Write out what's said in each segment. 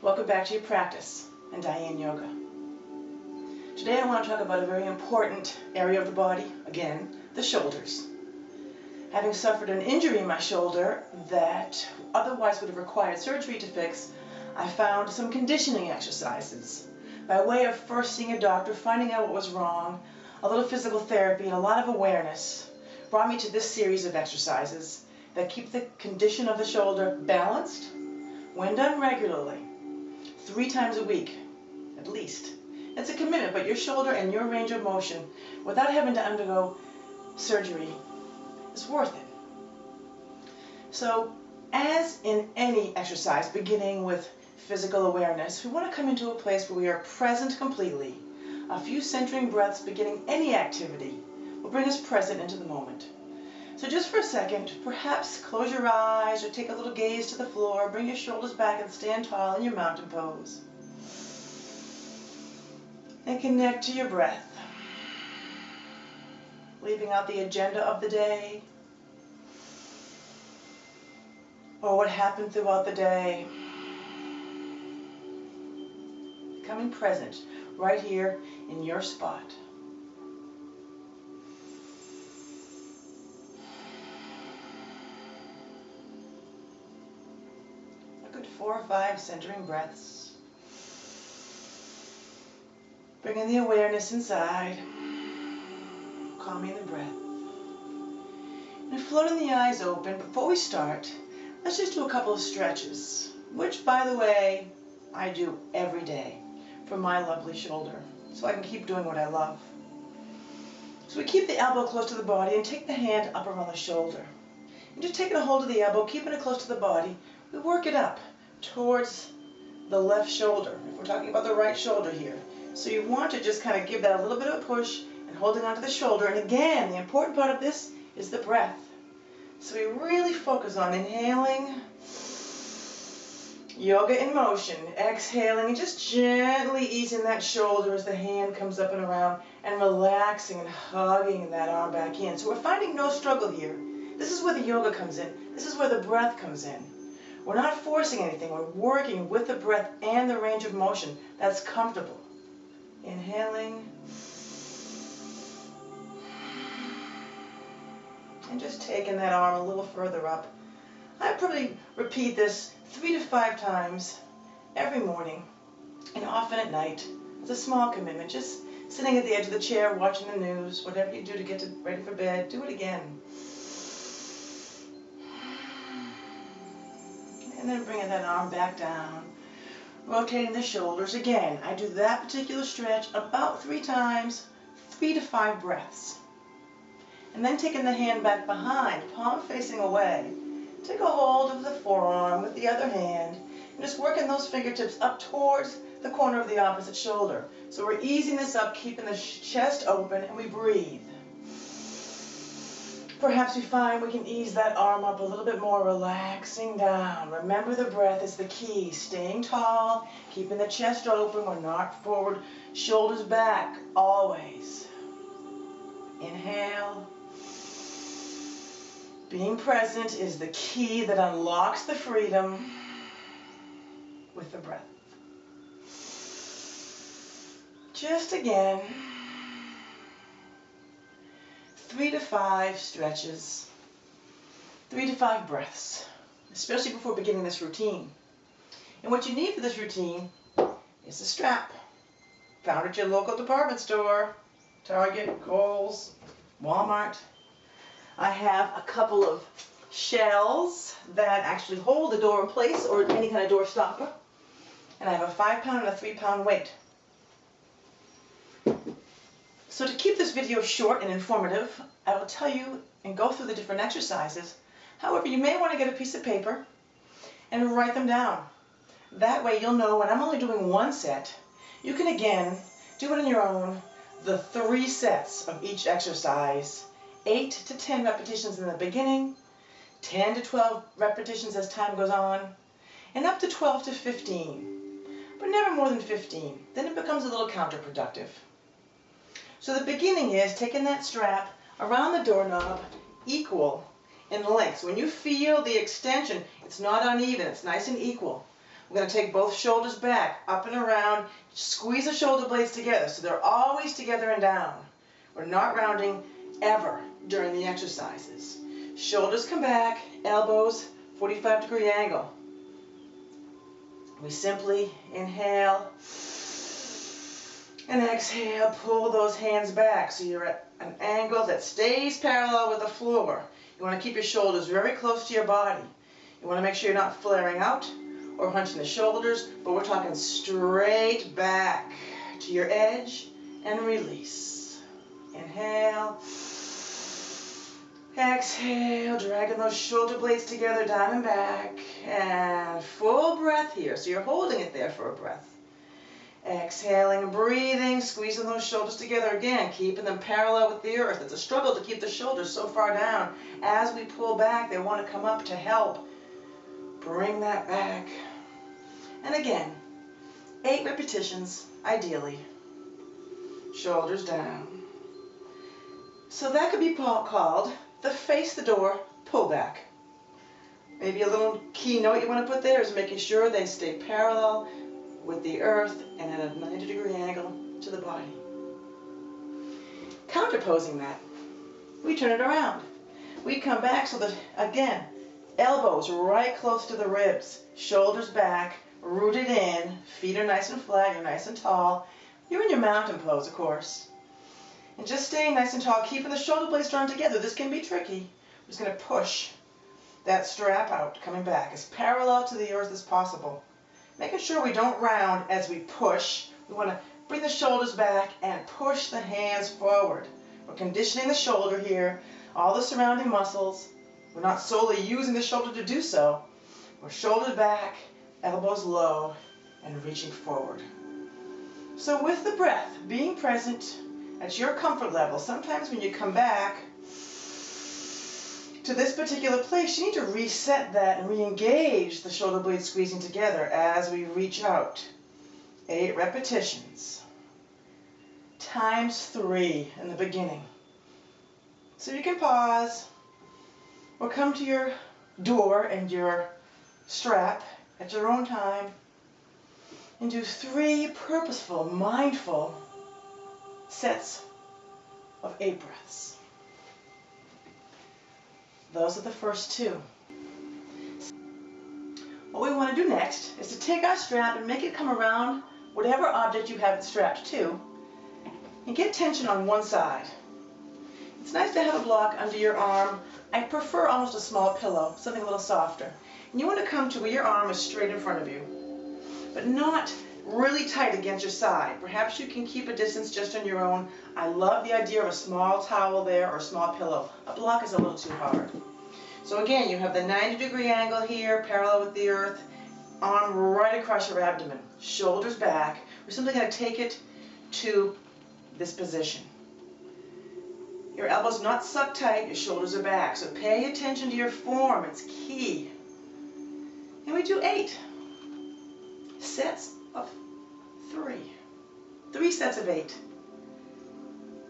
Welcome back to your practice in Diane Yoga. Today I want to talk about a very important area of the body, again, the shoulders. Having suffered an injury in my shoulder that otherwise would have required surgery to fix, I found some conditioning exercises. By way of first seeing a doctor, finding out what was wrong, a little physical therapy, and a lot of awareness brought me to this series of exercises that keep the condition of the shoulder balanced when done regularly, 3 times a week, at least. It's a commitment, but your shoulder and your range of motion, without having to undergo surgery, is worth it. So, as in any exercise, beginning with physical awareness, we want to come into a place where we are present completely. A few centering breaths beginning any activity will bring us present into the moment. So just for a second, perhaps close your eyes or take a little gaze to the floor, bring your shoulders back and stand tall in your mountain pose. And connect to your breath, leaving out the agenda of the day or what happened throughout the day. Becoming present right here in your spot. A good 4 or 5 centering breaths. Bringing the awareness inside, calming the breath. And floating the eyes open. Before we start, let's just do a couple of stretches, which, by the way, I do every day for my lovely shoulder, so I can keep doing what I love. So we keep the elbow close to the body and take the hand up around the shoulder. And just taking a hold of the elbow, keeping it close to the body, we work it up towards the left shoulder, if we're talking about the right shoulder here. So you want to just kind of give that a little bit of a push and holding onto the shoulder. And again, the important part of this is the breath. So we really focus on inhaling, yoga in motion, exhaling, and just gently easing that shoulder as the hand comes up and around, and relaxing and hugging that arm back in. So we're finding no struggle here. This is where the yoga comes in. This is where the breath comes in. We're not forcing anything. We're working with the breath and the range of motion that's comfortable. Inhaling. And just taking that arm a little further up. I probably repeat this 3 to 5 times every morning and often at night. It's a small commitment. Just sitting at the edge of the chair, watching the news, whatever you do to get ready for bed, do it again. And then bringing that arm back down. Rotating the shoulders. Again, I do that particular stretch about 3 times, 3 to 5 breaths. And then taking the hand back behind, palm facing away. Take a hold of the forearm with the other hand and just working those fingertips up towards the corner of the opposite shoulder. So we're easing this up, keeping the chest open, and we breathe. Perhaps we find we can ease that arm up a little bit more, relaxing down. Remember, the breath is the key. Staying tall, keeping the chest open. We're not forward, shoulders back, always. Inhale. Being present is the key that unlocks the freedom with the breath. Just again. 3 to 5 stretches, 3 to 5 breaths, especially before beginning this routine. And what you need for this routine is a strap, found at your local department store, Target, Kohl's, Walmart. I have a couple of shells that actually hold the door in place, or any kind of door stopper. And I have a 5-pound and a 3-pound weight. So to keep this video short and informative, I will tell you and go through the different exercises. However, you may want to get a piece of paper and write them down. That way you'll know when I'm only doing 1 set, you can again do it on your own, the 3 sets of each exercise, 8 to 10 repetitions in the beginning, 10 to 12 repetitions as time goes on, and up to 12 to 15, but never more than 15. Then it becomes a little counterproductive. So the beginning is taking that strap around the doorknob, equal in length. So when you feel the extension, it's not uneven, it's nice and equal. We're going to take both shoulders back, up and around, squeeze the shoulder blades together so they're always together and down. We're not rounding ever during the exercises. Shoulders come back, elbows, 45-degree angle. We simply inhale and exhale, pull those hands back so you're at an angle that stays parallel with the floor. You want to keep your shoulders very close to your body. You want to make sure you're not flaring out or hunching the shoulders, but we're talking straight back to your edge and release. Inhale, exhale, dragging those shoulder blades together, down and back, and full breath here. So you're holding it there for a breath. Exhaling, breathing, squeezing those shoulders together again, keeping them parallel with the earth. It's a struggle to keep the shoulders so far down. As we pull back, they want to come up to help. Bring that back. And again, 8 repetitions, ideally. Shoulders down. So that could be called the face the door pullback. Maybe a little key note you want to put there is making sure they stay parallel with the earth and at a 90-degree angle to the body. Counterposing that, we turn it around. We come back so that, again, elbows right close to the ribs, shoulders back, rooted in, feet are nice and flat, you're nice and tall. You're in your mountain pose, of course. And just staying nice and tall, keeping the shoulder blades drawn together. This can be tricky. I'm just going to push that strap out, coming back as parallel to the earth as possible. Making sure we don't round as we push. We want to bring the shoulders back and push the hands forward. We're conditioning the shoulder here, all the surrounding muscles. We're not solely using the shoulder to do so. We're shoulders back, elbows low, and reaching forward. So with the breath, being present at your comfort level, sometimes when you come back to this particular place, you need to reset that and re-engage the shoulder blades squeezing together as we reach out. 8 repetitions, times 3 in the beginning. So you can pause or come to your door and your strap at your own time and do 3 purposeful, mindful sets of 8 breaths. Those are the first 2. What we want to do next is to take our strap and make it come around whatever object you have it strapped to and get tension on one side. It's nice to have a block under your arm. I prefer almost a small pillow, something a little softer. And you want to come to where your arm is straight in front of you, but not really tight against your side. Perhaps you can keep a distance just on your own. I love the idea of a small towel there or a small pillow. A block is a little too hard. So again, you have the 90-degree angle here, parallel with the earth, arm right across your abdomen, shoulders back. We're simply going to take it to this position. Your elbows not sucked tight, your shoulders are back. So pay attention to your form, it's key. And we do 8 sets of 3. 3 sets of 8.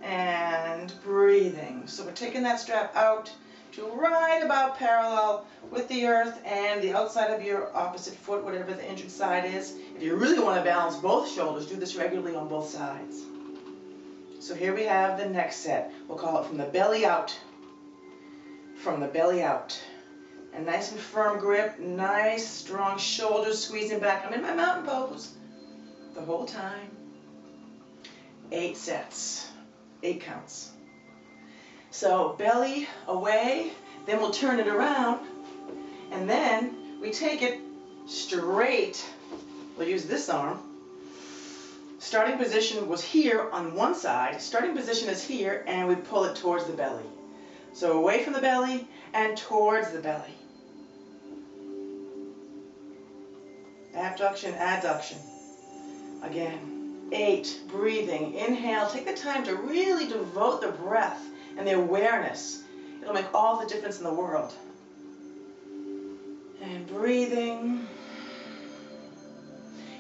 And breathing. So we're taking that strap out to right about parallel with the earth and the outside of your opposite foot, whatever the injured side is. If you really want to balance both shoulders, do this regularly on both sides. So here we have the next set. We'll call it from the belly out. From the belly out. A nice and firm grip, nice strong shoulders squeezing back. I'm in my mountain pose the whole time. 8 sets, 8 counts. So belly away, then we'll turn it around, and then we take it straight. We'll use this arm. Starting position was here on one side. Starting position is here, and we pull it towards the belly. So away from the belly and towards the belly. Abduction, adduction. Again, 8, breathing. Inhale, take the time to really devote the breath and the awareness. It'll make all the difference in the world. And breathing.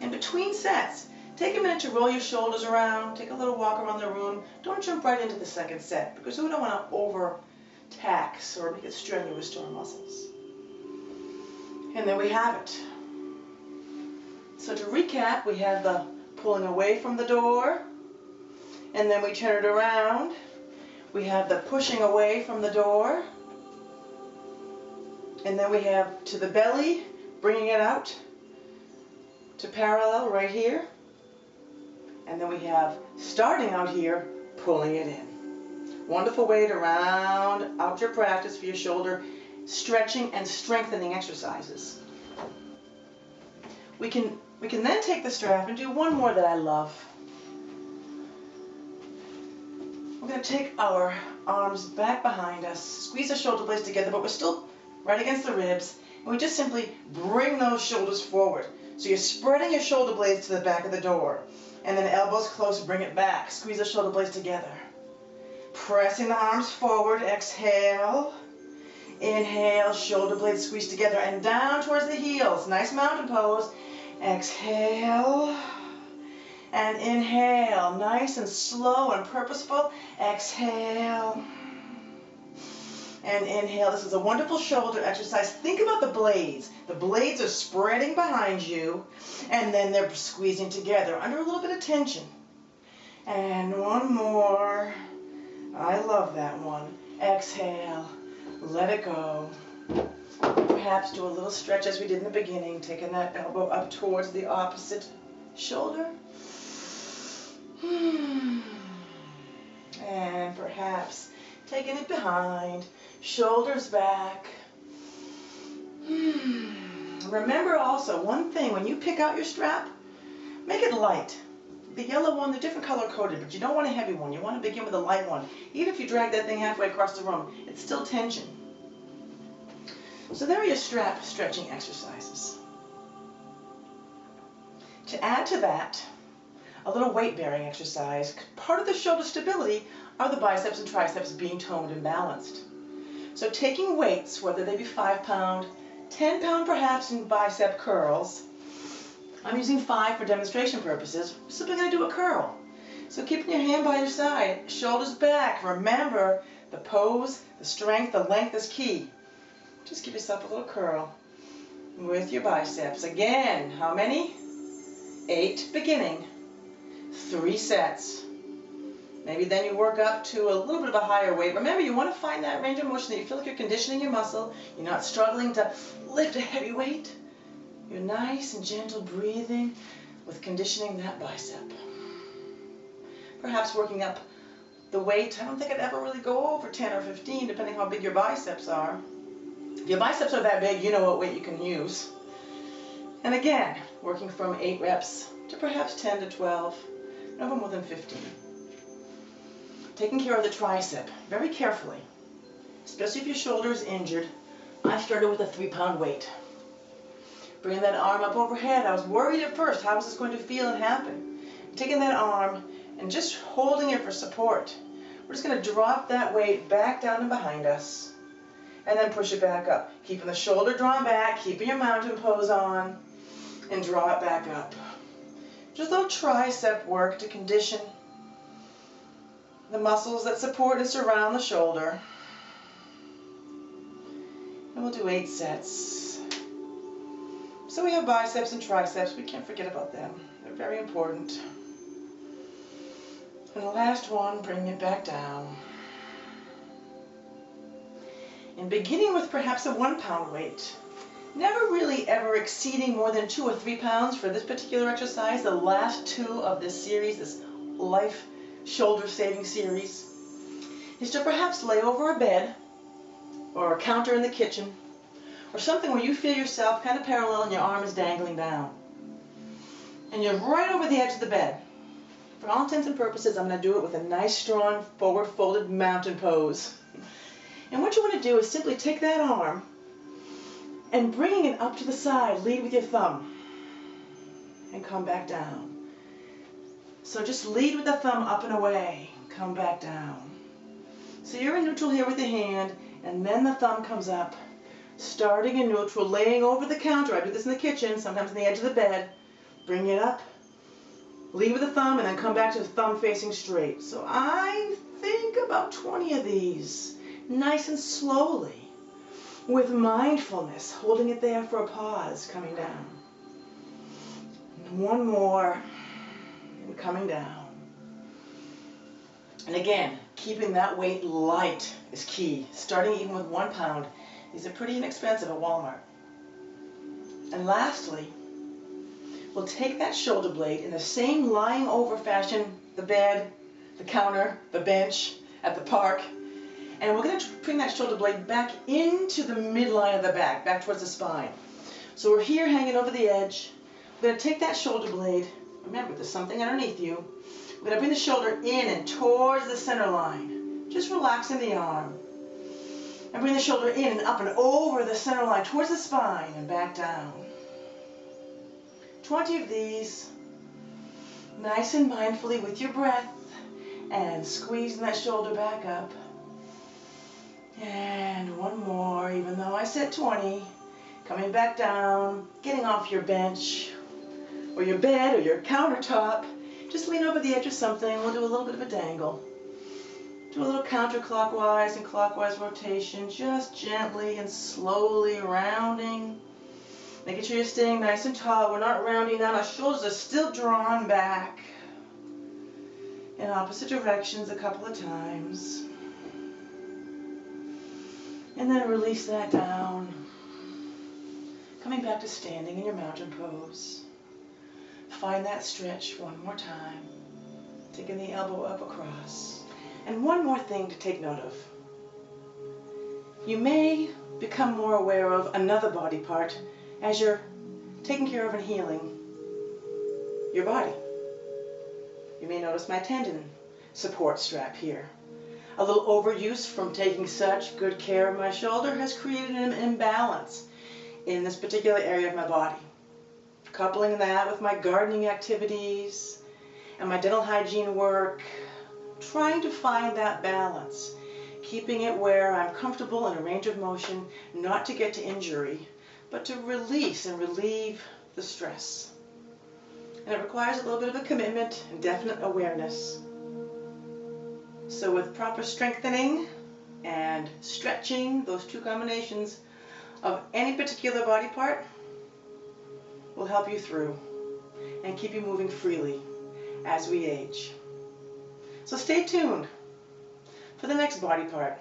In between sets, take a minute to roll your shoulders around, take a little walk around the room. Don't jump right into the second set because we don't want to overtax or make it strenuous to our muscles. And there we have it. So to recap, we have the pulling away from the door, and then we turn it around. We have the pushing away from the door, and then we have to the belly, bringing it out to parallel right here. And then we have starting out here, pulling it in. Wonderful way to round out your practice for your shoulder stretching and strengthening exercises. We can then take the strap and do one more that I love. We're going to take our arms back behind us, squeeze the shoulder blades together, but we're still right against the ribs, and we just simply bring those shoulders forward. So you're spreading your shoulder blades to the back of the door, and then elbows close, bring it back, squeeze the shoulder blades together. Pressing the arms forward, exhale. Inhale, shoulder blades squeeze together and down towards the heels. Nice mountain pose. Exhale. And inhale. Nice and slow and purposeful. Exhale. And inhale. This is a wonderful shoulder exercise. Think about the blades. The blades are spreading behind you, and then they're squeezing together under a little bit of tension. And one more. I love that one. Exhale. Let it go. Perhaps do a little stretch as we did in the beginning, taking that elbow up towards the opposite shoulder. And perhaps taking it behind, shoulders back. Remember also one thing, when you pick out your strap, make it light. The yellow one, they're different color coded, but you don't want a heavy one. You want to begin with a light one. Even if you drag that thing halfway across the room, it's still tension. So there are your strap stretching exercises. To add to that, a little weight-bearing exercise. Part of the shoulder stability are the biceps and triceps being toned and balanced. So taking weights, whether they be 5 pound, 10 pound perhaps in bicep curls. I'm using 5 for demonstration purposes. We're simply going to do a curl. So keeping your hand by your side, shoulders back. Remember, the pose, the strength, the length is key. Just give yourself a little curl with your biceps. Again, how many? 8 beginning. 3 sets. Maybe then you work up to a little bit of a higher weight. Remember, you want to find that range of motion that you feel like you're conditioning your muscle. You're not struggling to lift a heavy weight. You're nice and gentle breathing with conditioning that bicep. Perhaps working up the weight. I don't think I'd ever really go over 10 or 15, depending how big your biceps are. If your biceps are that big, you know what weight you can use. And again, working from 8 reps to perhaps 10 to 12, never more than 15. Taking care of the tricep very carefully, especially if your shoulder is injured. I started with a 3 pound weight. Bringing that arm up overhead. I was worried at first, how was this going to feel and happen? Taking that arm and just holding it for support. We're just going to drop that weight back down and behind us, and then push it back up. Keeping the shoulder drawn back, keeping your mountain pose on, and draw it back up. Just a little tricep work to condition the muscles that support and surround the shoulder. And we'll do 8 sets. So we have biceps and triceps. We can't forget about them. They're very important. And the last one, bring it back down. And beginning with perhaps a 1 pound weight. Never really ever exceeding more than 2 or 3 pounds for this particular exercise. The last 2 of this series, this life shoulder saving series, is to perhaps lay over a bed or a counter in the kitchen, or something where you feel yourself kind of parallel and your arm is dangling down. And you're right over the edge of the bed. For all intents and purposes, I'm going to do it with a nice, strong, forward folded mountain pose. And what you want to do is simply take that arm and bringing it up to the side, lead with your thumb, and come back down. So just lead with the thumb up and away, come back down. So you're in neutral here with your hand, and then the thumb comes up. Starting in neutral, laying over the counter. I do this in the kitchen, sometimes on the edge of the bed. Bring it up, lead with the thumb, and then come back to the thumb facing straight. So I think about 20 of these, nice and slowly, with mindfulness, holding it there for a pause, coming down. And one more. And coming down. And again, keeping that weight light is key. Starting even with 1 pound. These are pretty inexpensive at Walmart. And lastly, we'll take that shoulder blade in the same lying over fashion, the bed, the counter, the bench, at the park, and we're going to bring that shoulder blade back into the midline of the back towards the spine. So we're here hanging over the edge. We're going to take that shoulder blade, remember there's something underneath you, we're going to bring the shoulder in and towards the center line, just relaxing the arm. And bring the shoulder in and up and over the center line towards the spine and back down. 20 of these, nice and mindfully with your breath, and squeezing that shoulder back up. And one more, even though I said 20, coming back down, getting off your bench, or your bed, or your countertop. Just lean over the edge of something. We'll do a little bit of a dangle. Do a little counterclockwise and clockwise rotation, just gently and slowly rounding. Making sure you're staying nice and tall. We're not rounding down. Our shoulders are still drawn back in opposite directions a couple of times. And then release that down. Coming back to standing in your mountain pose. Find that stretch one more time. Taking the elbow up across. And one more thing to take note of. You may become more aware of another body part as you're taking care of and healing your body. You may notice my tendon support strap here. A little overuse from taking such good care of my shoulder has created an imbalance in this particular area of my body. Coupling that with my gardening activities and my dental hygiene work, trying to find that balance, keeping it where I'm comfortable in a range of motion, not to get to injury, but to release and relieve the stress. And it requires a little bit of a commitment and definite awareness. So with proper strengthening and stretching, those two combinations of any particular body part will help you through and keep you moving freely as we age. So stay tuned for the next body part.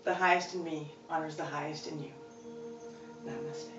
The highest in me honors the highest in you. Namaste.